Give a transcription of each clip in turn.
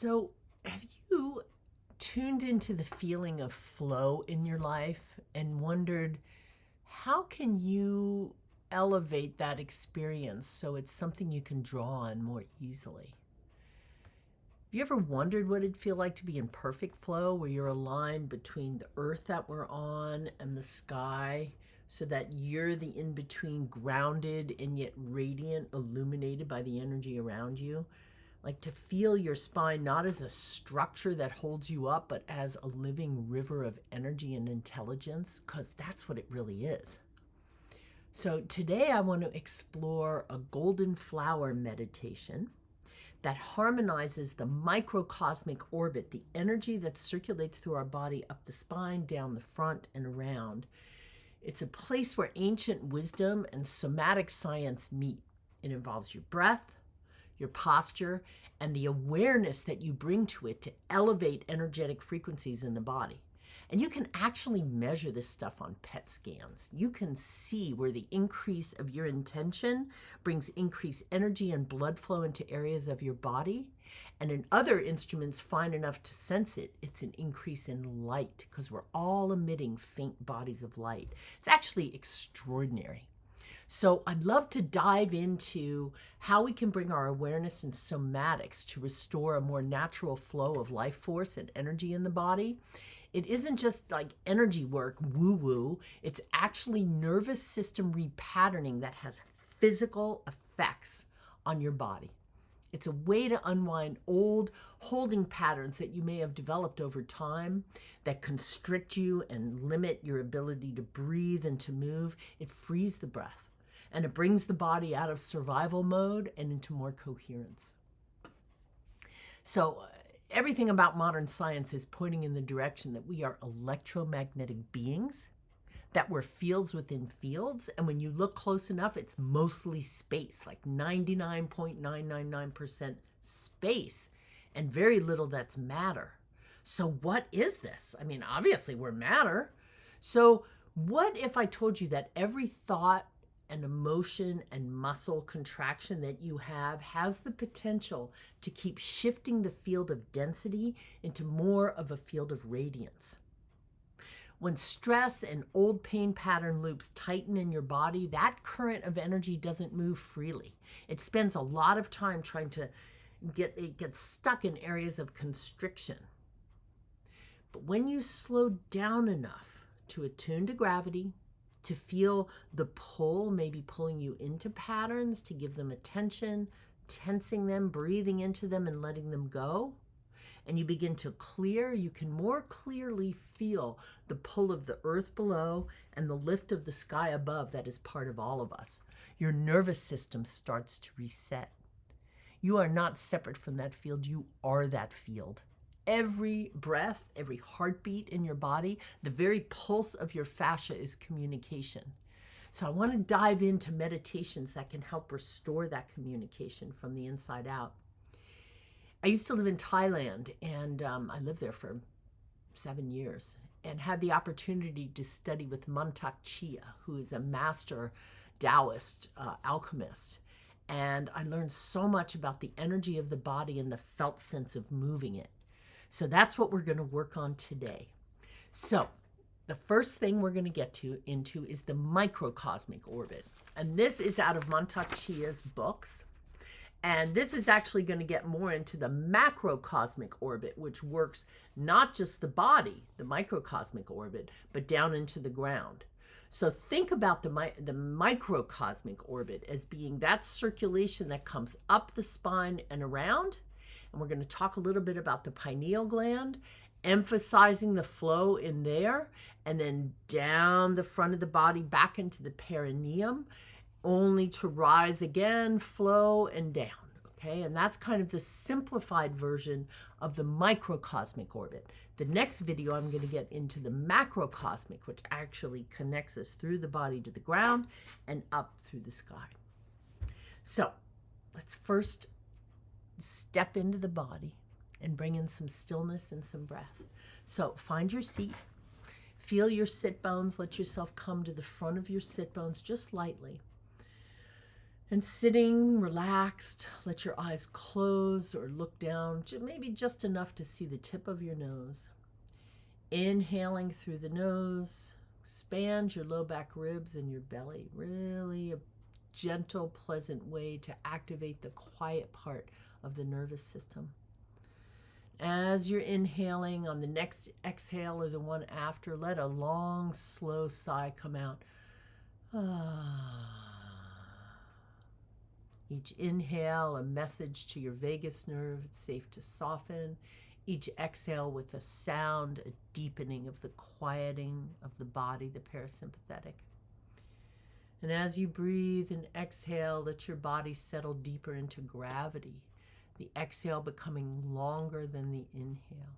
So, have you tuned into the feeling of flow in your life and wondered how can you elevate that experience so it's something you can draw on more easily? Have you ever wondered what it'd feel like to be in perfect flow, where you're aligned between the earth that we're on and the sky, so that you're the in-between, grounded and yet radiant, illuminated by the energy around you? Like to feel your spine not as a structure that holds you up, but as a living river of energy and intelligence, because that's what it really is. So today I want to explore a golden flower meditation that harmonizes the microcosmic orbit, the energy that circulates through our body up the spine, down the front, and around. It's a place where ancient wisdom and somatic science meet. It involves your breath, your posture, and the awareness that you bring to it to elevate energetic frequencies in the body. And you can actually measure this stuff on PET scans. You can see where the increase of your intention brings increased energy and blood flow into areas of your body. And in other instruments fine enough to sense it, it's an increase in light, because we're all emitting faint bodies of light. It's actually extraordinary. So I'd love to dive into how we can bring our awareness in somatics to restore a more natural flow of life force and energy in the body. It isn't just like energy work, woo-woo. It's actually nervous system repatterning that has physical effects on your body. It's a way to unwind old holding patterns that you may have developed over time that constrict you and limit your ability to breathe and to move. It frees the breath, and it brings the body out of survival mode and into more coherence. So everything about modern science is pointing in the direction that we are electromagnetic beings, that we're fields within fields. And when you look close enough, it's mostly space, like 99.999% space, and very little that's matter. So what is this? I mean, obviously we're matter. So what if I told you that every thought and emotion and muscle contraction that you have has the potential to keep shifting the field of density into more of a field of radiance? When stress and old pain pattern loops tighten in your body, that current of energy doesn't move freely. It spends a lot of time trying to get stuck in areas of constriction. But when you slow down enough to attune to gravity, to feel the pull, maybe pulling you into patterns, to give them attention, tensing them, breathing into them, and letting them go, and you begin to clear, you can more clearly feel the pull of the earth below and the lift of the sky above that is part of all of us. Your nervous system starts to reset. You are not separate from that field. You are that field. Every breath, every heartbeat in your body, the very pulse of your fascia is communication. So I want to dive into meditations that can help restore that communication from the inside out. I used to live in Thailand, and I lived there for 7 years and had the opportunity to study with Mantak Chia, who is a master Taoist alchemist. And I learned so much about the energy of the body and the felt sense of moving it. So that's what we're going to work on today. So the first thing we're going to get into is the microcosmic orbit. And this is out of Mantak Chia's books. And this is actually going to get more into the macrocosmic orbit, which works not just the body, the microcosmic orbit, but down into the ground. So think about the microcosmic orbit as being that circulation that comes up the spine and around. And we're going to talk a little bit about the pineal gland, emphasizing the flow in there, and then down the front of the body back into the perineum, only to rise again, flow, and down. Okay, and that's kind of the simplified version of the microcosmic orbit. The next video, I'm going to get into the macrocosmic, which actually connects us through the body to the ground and up through the sky. So let's first step into the body and bring in some stillness and some breath. So find your seat, feel your sit bones, let yourself come to the front of your sit bones just lightly. And sitting relaxed, let your eyes close or look down, maybe just enough to see the tip of your nose. Inhaling through the nose, expand your low back ribs and your belly. Really a gentle, pleasant way to activate the quiet part of the nervous system. As you're inhaling, on the next exhale or the one after, let a long, slow sigh come out. Each inhale, a message to your vagus nerve, it's safe to soften. Each exhale with a sound, a deepening of the quieting of the body, the parasympathetic. And as you breathe and exhale, let your body settle deeper into gravity, the exhale becoming longer than the inhale.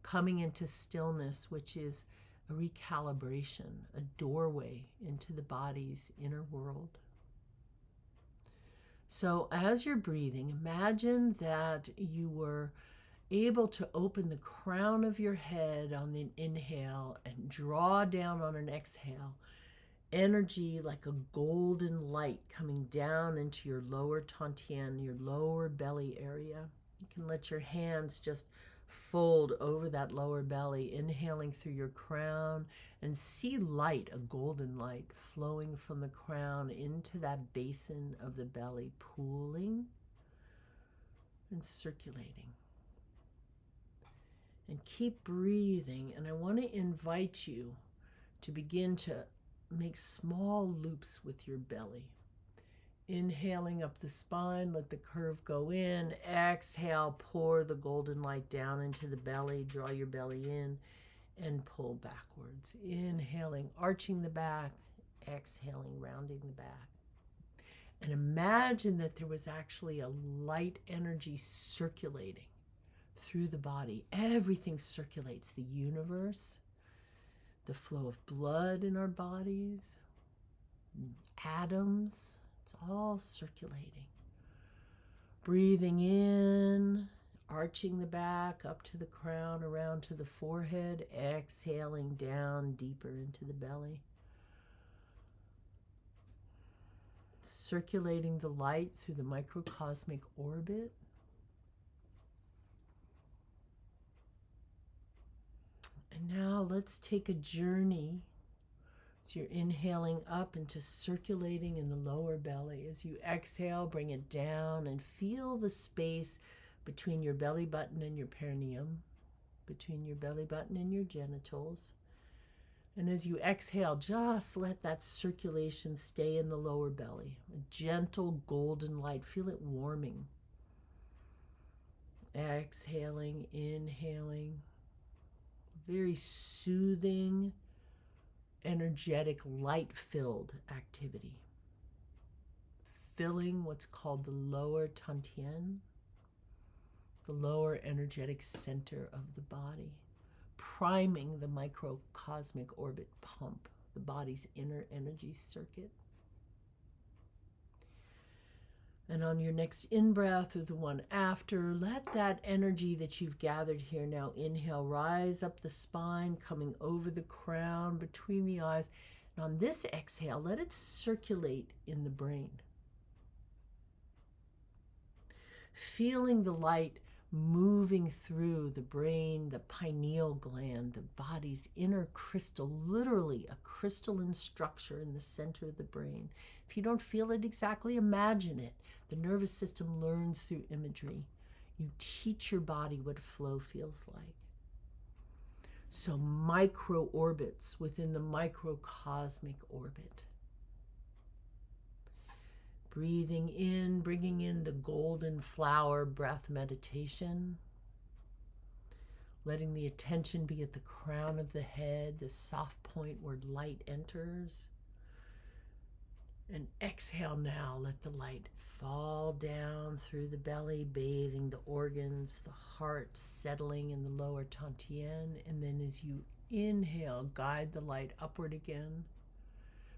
Coming into stillness, which is a recalibration, a doorway into the body's inner world. So as you're breathing, imagine that you were able to open the crown of your head on the inhale and draw down on an exhale. Energy like a golden light coming down into your lower Tien, your lower belly area. You can let your hands just fold over that lower belly, inhaling through your crown, and see light, a golden light, flowing from the crown into that basin of the belly, pooling and circulating. And keep breathing, and I want to invite you to begin to make small loops with your belly. Inhaling up the spine, let the curve go in. Exhale, pour the golden light down into the belly. Draw your belly in and pull backwards. Inhaling, arching the back. Exhaling, rounding the back. And imagine that there was actually a light energy circulating through the body. Everything circulates. The universe, the flow of blood in our bodies, atoms. It's all circulating. Breathing in, arching the back up to the crown, around to the forehead, exhaling down deeper into the belly. Circulating the light through the microcosmic orbit. And now let's take a journey. So you're inhaling up into circulating in the lower belly. As you exhale, bring it down and feel the space between your belly button and your perineum, between your belly button and your genitals. And as you exhale, just let that circulation stay in the lower belly. A gentle golden light. Feel it warming. Exhaling, inhaling. Very soothing, energetic, light-filled activity. Filling what's called the lower Tien, the lower energetic center of the body. Priming the microcosmic orbit pump, the body's inner energy circuit. And on your next in-breath or the one after, let that energy that you've gathered here now, inhale, rise up the spine, coming over the crown, between the eyes. And on this exhale, let it circulate in the brain. Feeling the light moving through the brain, the pineal gland, the body's inner crystal, literally a crystalline structure in the center of the brain. If you don't feel it exactly, imagine it. The nervous system learns through imagery. You teach your body what flow feels like. So micro orbits within the microcosmic orbit. Breathing in, bringing in the golden flower breath meditation. Letting the attention be at the crown of the head, the soft point where light enters. And exhale now, let the light fall down through the belly, bathing the organs, the heart settling in the lower Tien. And then as you inhale, guide the light upward again.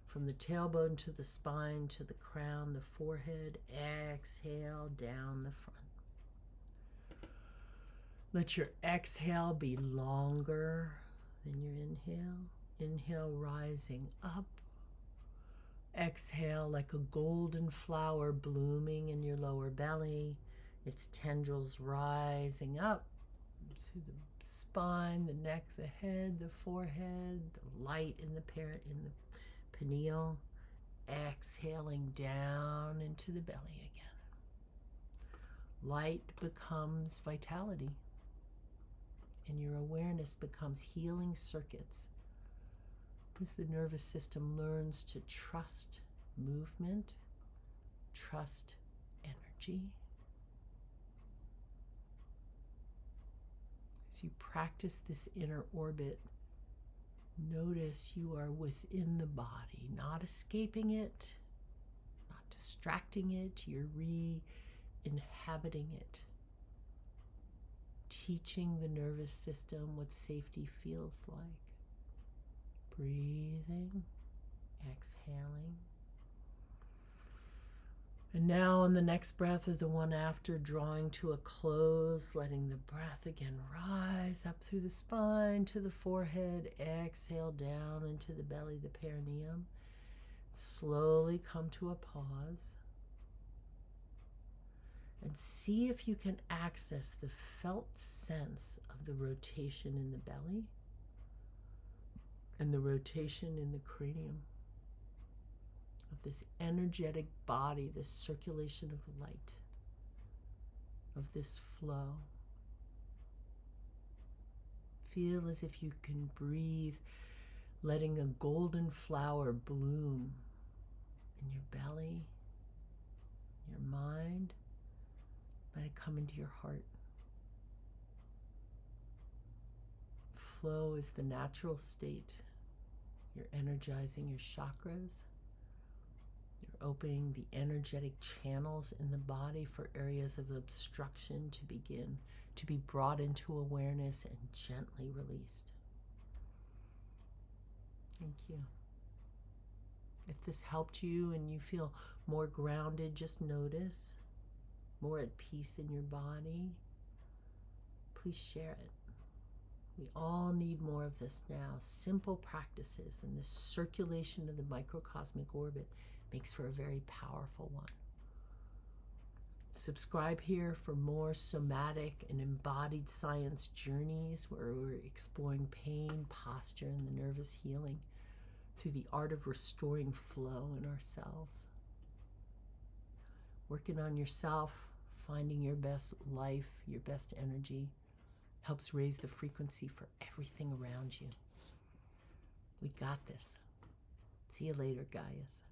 From the tailbone to the spine, to the crown, the forehead. Exhale down the front. Let your exhale be longer than your inhale. Inhale rising up, Exhale like a golden flower blooming in your lower belly, its tendrils rising up through the spine, the neck, the head, the forehead, the light in the pineal, exhaling down into the belly again. Light becomes vitality, and your awareness becomes healing circuits as the nervous system learns to trust movement, trust energy. As you practice this inner orbit, notice you are within the body, not escaping it, not distracting it. You're re-inhabiting it, teaching the nervous system what safety feels like. Breathing, exhaling. And now on the next breath or the one after, drawing to a close, letting the breath again rise up through the spine to the forehead, exhale down into the belly, the perineum. Slowly come to a pause. And see if you can access the felt sense of the rotation in the belly and the rotation in the cranium, of this energetic body, this circulation of light, of this flow. Feel as if you can breathe, letting a golden flower bloom in your belly, your mind. Let it come into your heart. Flow is the natural state. You're energizing your chakras. You're opening the energetic channels in the body for areas of obstruction to begin to be brought into awareness and gently released. Thank you. If this helped you and you feel more grounded, just notice, more at peace in your body, please share it. We all need more of this now. Simple practices, and this circulation of the microcosmic orbit makes for a very powerful one. Subscribe here for more somatic and embodied science journeys where we're exploring pain, posture, and the nervous healing through the art of restoring flow in ourselves. Working on yourself, finding your best life, your best energy, helps raise the frequency for everything around you. We got this. See you later, Gaias.